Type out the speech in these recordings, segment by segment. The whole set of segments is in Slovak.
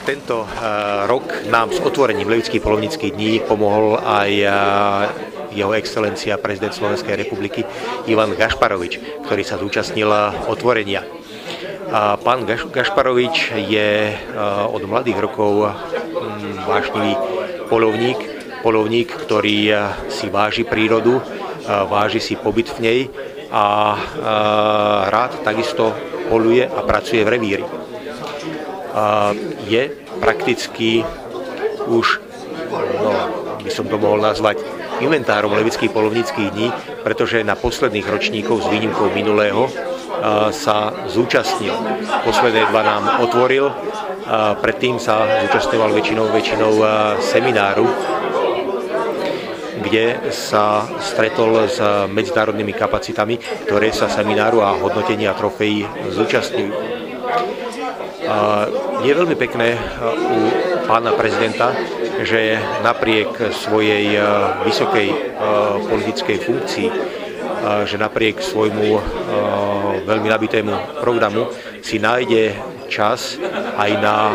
Tento rok nám s otvorením Levických polovníckych dní pomohol aj jeho excelencia prezident Slovenskej republiky Ivan Gašparovič, ktorý sa zúčastnil otvorenia. Pán Gašparovič je od mladých rokov vášnivý poľovník, ktorý si váži prírodu, váži si pobyt v nej a rád takisto poľuje a pracuje v revíri. Je prakticky už, by som to mohol nazvať, inventárom Levických poľovníckych dní, pretože na posledných ročníkov s výnimkou minulého sa zúčastnil. Posledné dva nám otvoril, predtým sa zúčastňoval väčšinou semináru, kde sa stretol s medzinárodnými kapacitami, ktoré sa semináru a hodnotenia trofejí zúčastňujú. Je veľmi pekné u pána prezidenta, že napriek svojej vysokej politickej funkcii, že napriek svojmu veľmi nabitému programu si nájde čas aj na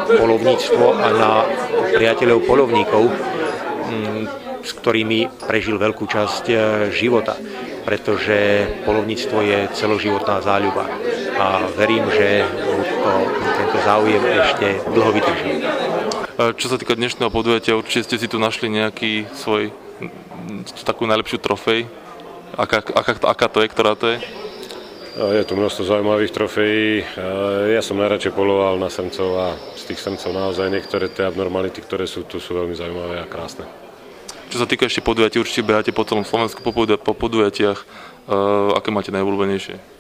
poľovníctvo a na priateľov poľovníkov, s ktorými prežil veľkú časť života, pretože poľovníctvo je celoživotná záľuba a verím, že tento záujem ešte dlho vydrží. Čo sa týka dnešného podujatia, určite ste si tu našli nejaký svoj takú najlepšiu trofej. Aká to je, ktorá to je? Je tu množstvo zaujímavých trofejí. Ja som najradšej poloval na srncov a z tých srncov naozaj niektoré tie abnormality, ktoré sú tu, sú veľmi zaujímavé a krásne. Čo sa týka ešte podujatí, určite beháte po celom Slovensku po podujatiach. Aké máte najobľúbenejšie?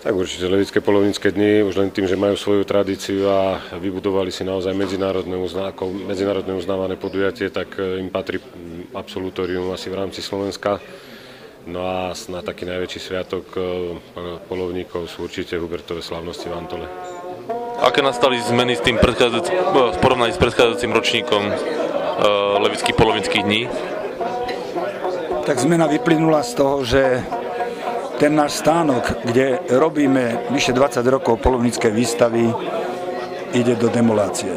Tak určite Levické poľovnícke dni, už len tým, že majú svoju tradíciu a vybudovali si naozaj medzinárodne uznávané podujatie, tak im patrí absolutórium asi v rámci Slovenska. No a na taký najväčší sviatok poľovníkov sú určite Hubertove slávnosti v Antole. Aké nastali zmeny v porovnaní s predchádzajúcim ročníkom Levických poľovníckych dní? Tak zmena vyplynula z toho, že ten náš stánok, kde robíme vyše 20 rokov poľovnícke výstavy, ide do demolácie.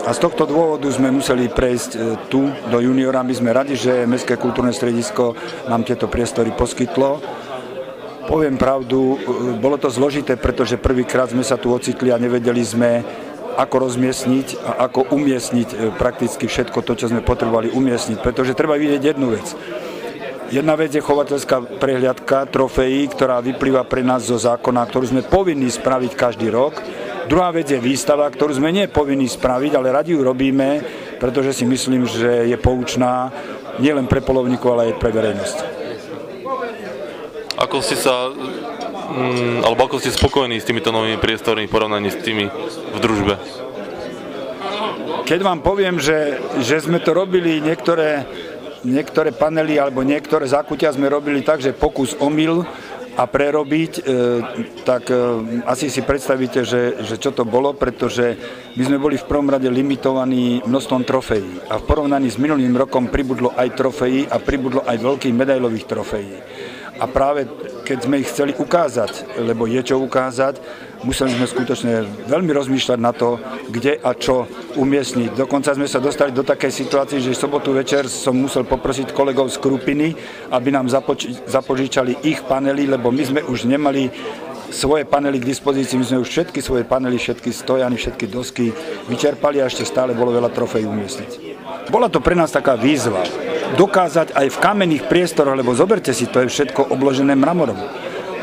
A z tohto dôvodu sme museli prejsť tu do juniora. My sme radi, že Mestské kultúrne stredisko nám tieto priestory poskytlo. Poviem pravdu, bolo to zložité, pretože prvýkrát sme sa tu ocitli a nevedeli sme, ako rozmiestniť a ako umiestniť prakticky všetko to, čo sme potrebovali umiestniť. Pretože treba vidieť jednu vec. Jedna vec je chovateľská prehliadka trofejí, ktorá vyplýva pre nás zo zákona, ktorú sme povinní spraviť každý rok. Druhá vec je výstava, ktorú sme nie povinní spraviť, ale radi ju robíme, pretože si myslím, že je poučná nielen pre poľovníkov, ale aj pre verejnosť. Ako ste spokojní s týmito novými priestormi v porovnaní s tými v družbe? Keď vám poviem, že sme to robili niektoré panely alebo niektoré zákutia sme robili tak, že pokus omyl a prerobiť, tak asi si predstavíte, že čo to bolo, pretože my sme boli v prvom rade limitovaní množstvom trofejí a v porovnaní s minulým rokom pribudlo aj trofejí a pribudlo aj veľkých medailových trofejí. A práve keď sme ich chceli ukázať, lebo je čo ukázať, museli sme skutočne veľmi rozmýšľať na to, kde a čo umiestniť. Dokonca sme sa dostali do takej situácie, že v sobotu večer som musel poprosiť kolegov z Krupiny, aby nám zapožičali ich panely, lebo my sme už nemali svoje panely k dispozícii, my sme už všetky svoje panely, všetky stojany, všetky dosky vyčerpali a ešte stále bolo veľa trofejí umiestniť. Bola to pre nás taká výzva, dokázať aj v kamenných priestoroch, lebo zoberte si, to je všetko obložené mramorom.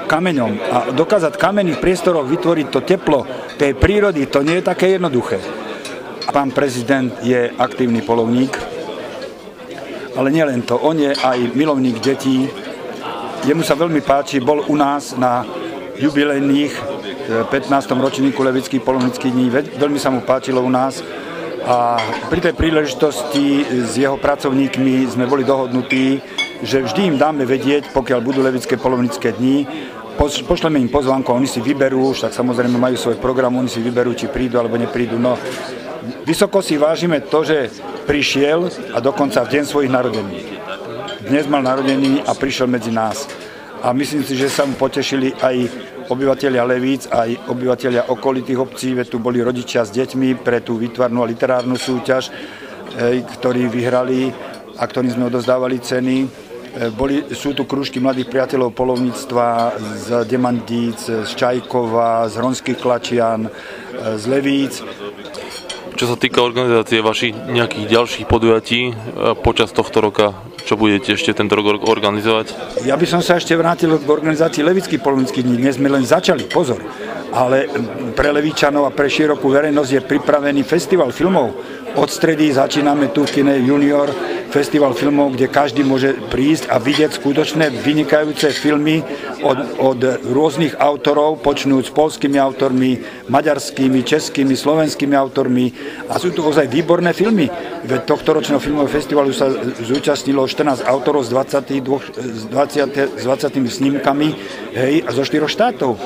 kameňom. A dokázať v kamenných priestoroch vytvoriť to teplo tej prírody, to nie je také jednoduché. Pán prezident je aktívny poľovník, ale nielen to, on je aj milovník detí. Jemu sa veľmi páči, bol u nás na jubilejných 15. ročníku Levických poľovníckych dní, veľmi sa mu páčilo u nás a pri tej príležitosti s jeho pracovníkmi sme boli dohodnutí, že vždy im dáme vedieť, pokiaľ budú Levické poľovnícke dni, pošleme im pozvánku a oni si vyberú, však samozrejme majú svoj program, oni si vyberú, či prídu alebo neprídu. No, vysoko si vážime to, že prišiel a dokonca v deň svojich narodení. Dnes mal narodeniny a prišiel medzi nás. A myslím si, že sa mu potešili aj obyvatelia Levíc, aj obyvatelia okolitých obcí, veď tu boli rodičia s deťmi pre tú výtvarnú a literárnu súťaž, ktorí vyhrali a ktorým sme odozdávali ceny. Sú tu krúžky mladých priateľov poľovníctva z Demandíc, z Čajkova, z Hronských Klačian, z Levíc. Čo sa týka organizácie vašich nejakých ďalších podujatí počas tohto roka, čo budete ešte tento rok organizovať? Ja by som sa ešte vrátil k organizácii Levických poľovníckych dní. Dnes sme len začali, pozor. Ale pre Levičanov a pre širokú verejnosť je pripravený festival filmov. Od stredy začíname tu v kine Junior, festival filmov, kde každý môže prísť a vidieť skutočné vynikajúce filmy od rôznych autorov, počnúť s poľskými autormi, maďarskými, českými, slovenskými autormi. A sú tu ozaj výborné filmy. Veď tohtoročného filmového festivalu sa zúčastnilo 14 autorov s 20 snímkami, hej, a zo 4 štátov.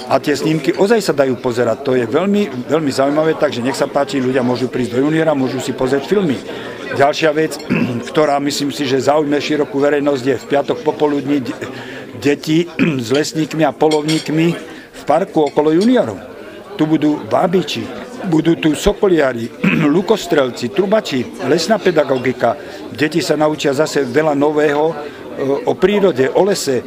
A tie snímky ozaj sa dajú pozerať. To je veľmi, veľmi zaujímavé, takže nech sa páči, ľudia môžu prísť do Juniora, môžu si pozrieť filmy. Ďalšia vec, ktorá myslím si, že zaujme širokú verejnosť, je v piatok popoludní deti s lesníkmi a poľovníkmi v parku okolo Juniorov. Tu budú bábiči, budú tu sokoliari, lukostrelci, trubači, lesná pedagogika. Deti sa naučia zase veľa nového o prírode, o lese.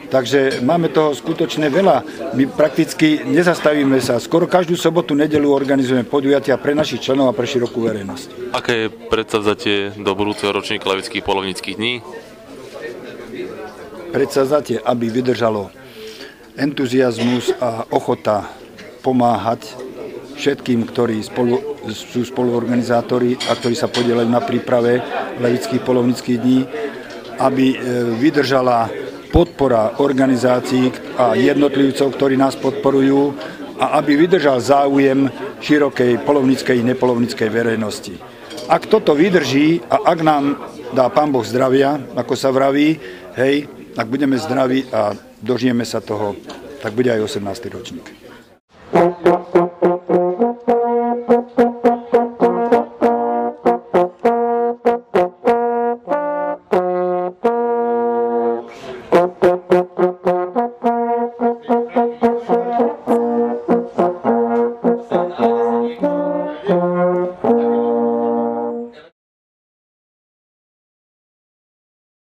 Takže máme toho skutočne veľa. My prakticky nezastavíme sa. Skoro každú sobotu, nedeľu organizujeme podujatia pre našich členov a pre širokú verejnosť. Aké je predsavzatie do budúceho ročníka Levických poľovníckych dní? Predsavzatie, aby vydržalo entuziazmus a ochota pomáhať všetkým, ktorí sú spoluorganizátori a ktorí sa podieľajú na príprave Levických poľovníckych dní, aby vydržala podpora organizácií a jednotlivcov, ktorí nás podporujú a aby vydržal záujem širokej poľovníckej i nepoľovníckej verejnosti. Ak toto vydrží a ak nám dá Pán Boh zdravia, ako sa vraví, hej, ak budeme zdraví a dožijeme sa toho, tak bude aj 18. ročník.